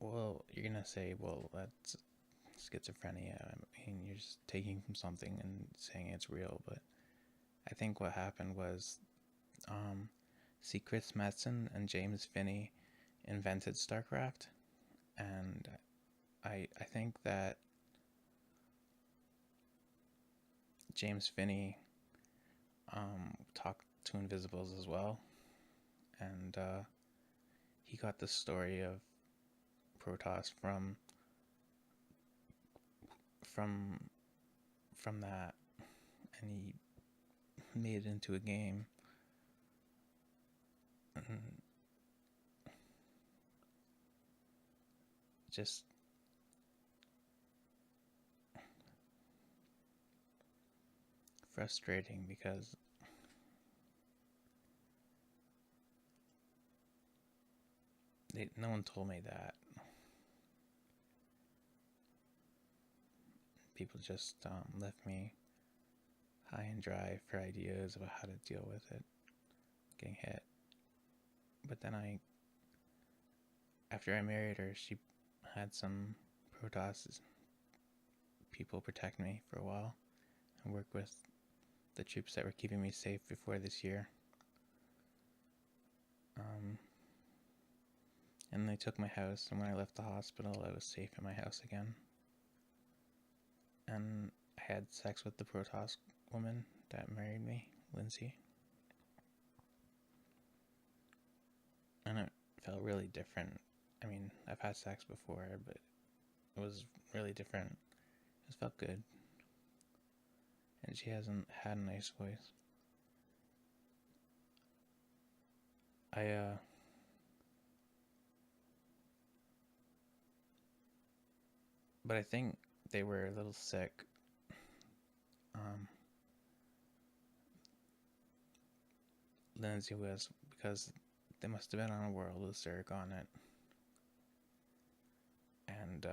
Well, you're gonna say, well, that's schizophrenia. I mean, you're just taking from something and saying it's real. But I think what happened was, um, see, Chris Metzen and James Finney invented StarCraft, and I think that James Finney talked to Invisibles as well, and he got the story of Protoss from from that, and he made it into a game. And just frustrating because no one told me that. People just left me high and dry for ideas about how to deal with it, getting hit. But then after I married her, she had some Protoss people protect me for a while and work with the troops that were keeping me safe before this year. Um, and they took my house, and when I left the hospital, I was safe in my house again. And I had sex with the Protoss woman that married me, Lindsay. And it felt really different. I mean, I've had sex before, but it was really different. It felt good. And she hasn't had a nice voice. I, but I think they were a little sick. Um, Lindsay was, because they must have been on a world with Zerg on it. And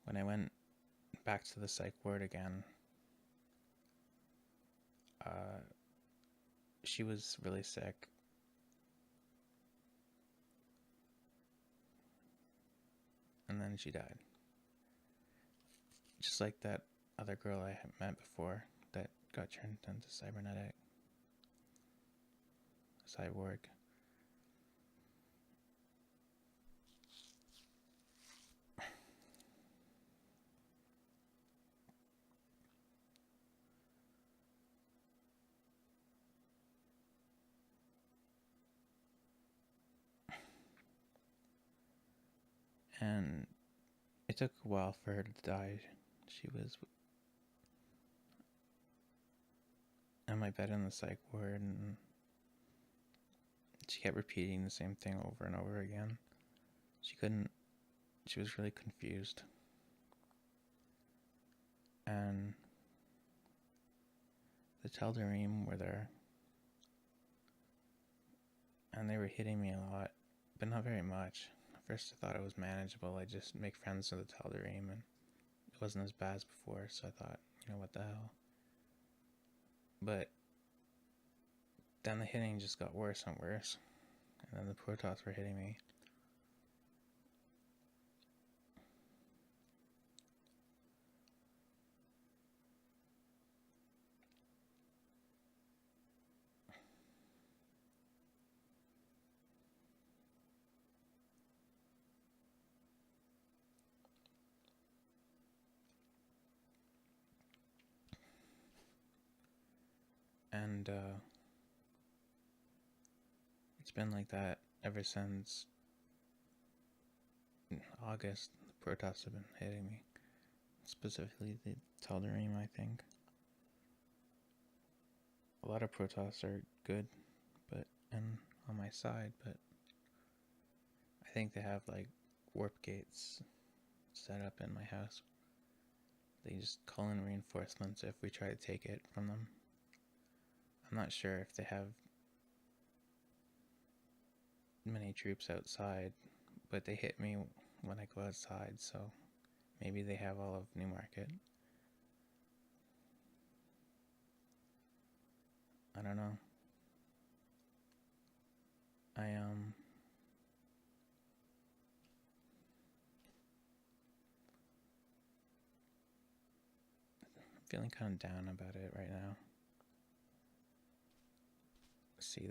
when I went back to the psych ward again, uh, she was really sick. And then she died. Just like that other girl I had met before that got turned into cyborg. And it took a while for her to die. She was on my bed in the psych ward, and she kept repeating the same thing over and over again. She was really confused. And the Teldarim were there, and they were hitting me a lot, but not very much. At first I thought it was manageable. I just make friends with the Teldarim, and it wasn't as bad as before, so I thought, what the hell. But then the hitting just got worse and worse, and then the Protoss were hitting me. And it's been like that ever since August. The Protoss have been hitting me, specifically the Teldarim, I think. A lot of Protoss are good, but and on my side, but I think they have like warp gates set up in my house. They just call in reinforcements if we try to take it from them. I'm not sure if they have many troops outside, but they hit me when I go outside, so maybe they have all of Newmarket. I don't know. I feeling kind of down about it right now. See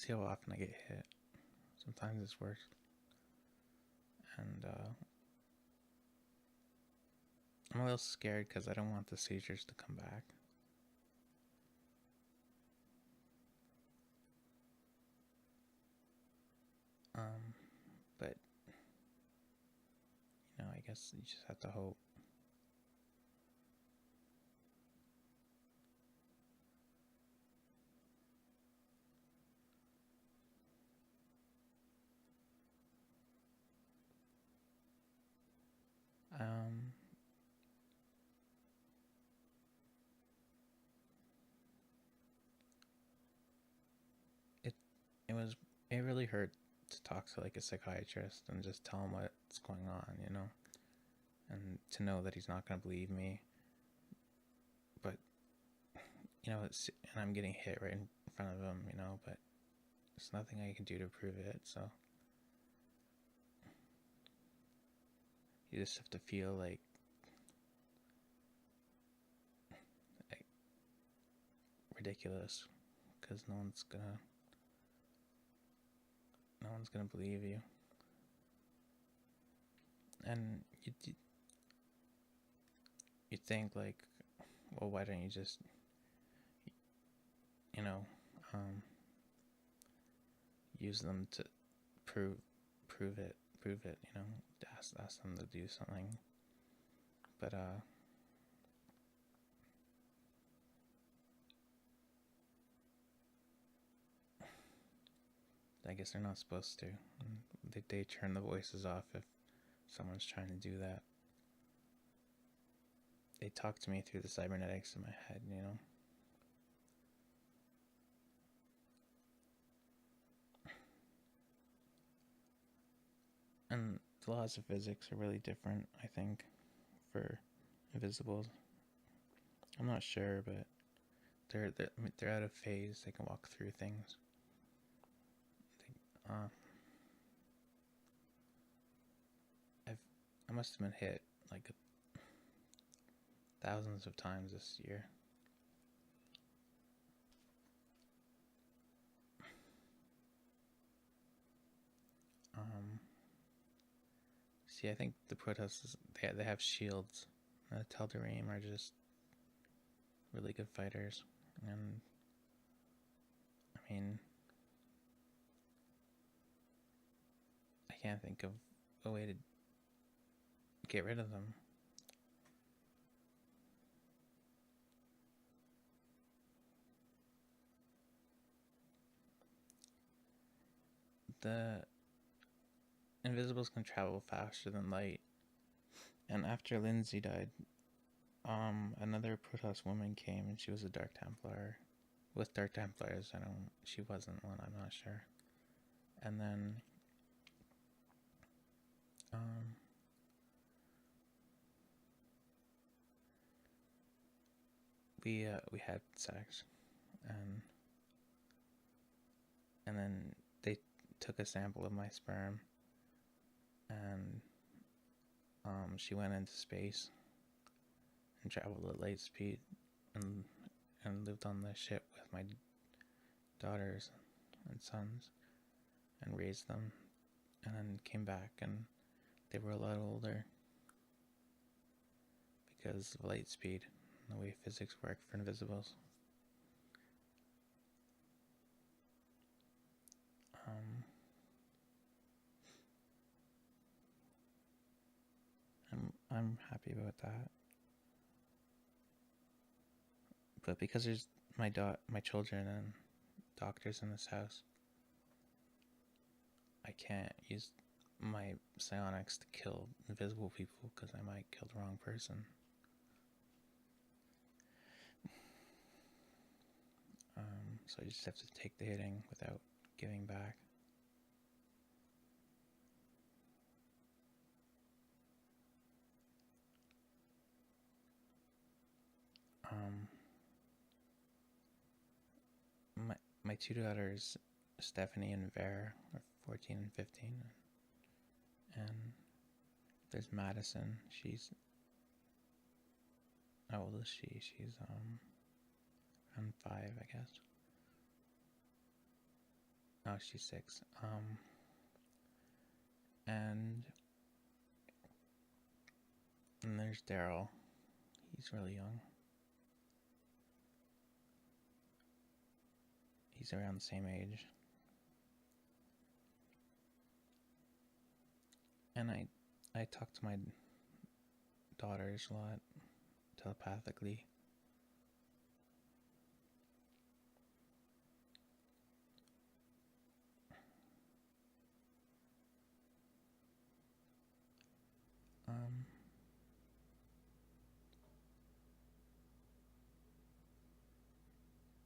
how often I get hit. Sometimes it's worse. And I'm a little scared because I don't want the seizures to come back. But I guess you just have to hope. Um, it it was it really hurt to talk to like a psychiatrist and just tell him what's going on, and to know that he's not gonna believe me. But and I'm getting hit right in front of him, but there's nothing I can do to prove it. So you just have to feel like ridiculous because no one's gonna believe you. And you think like, well, why don't you just use them to prove it, ask them to do something. But I guess they're not supposed to. They turn the voices off if someone's trying to do that. They talk to me through the cybernetics in my head, And the laws of physics are really different, I think, for invisibles. I'm not sure, but they're out of phase. They can walk through things. I must have been hit like thousands of times this year. See, I think the protesters they have shields. The Tel'Darim are just really good fighters, and I mean, I can't think of a way to get rid of them. The Invisibles can travel faster than light, and after Lindsay died, another Protoss woman came, and she was a Dark Templar. With Dark Templars, she wasn't one, I'm not sure. And then, we had sex, and then they took a sample of my sperm, and she went into space and traveled at light speed, and lived on the ship with my daughters and sons, and raised them, and then came back, and they were a lot older because of light speed and the way physics work for invisibles. I'm happy about that, but because there's my children and doctors in this house, I can't use my psionics to kill invisible people because I might kill the wrong person. So I just have to take the hitting without giving back. My two daughters, Stephanie and Vera, are 14 and 15, and there's Madison. She's How old is she? She's around 5, I guess. Oh, she's 6. And there's Daryl. He's really young. He's around the same age. And I talk to my daughters a lot telepathically. Um,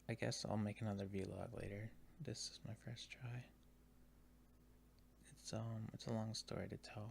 I guess I'll make another vlog later. This is my first try. It's a long story to tell.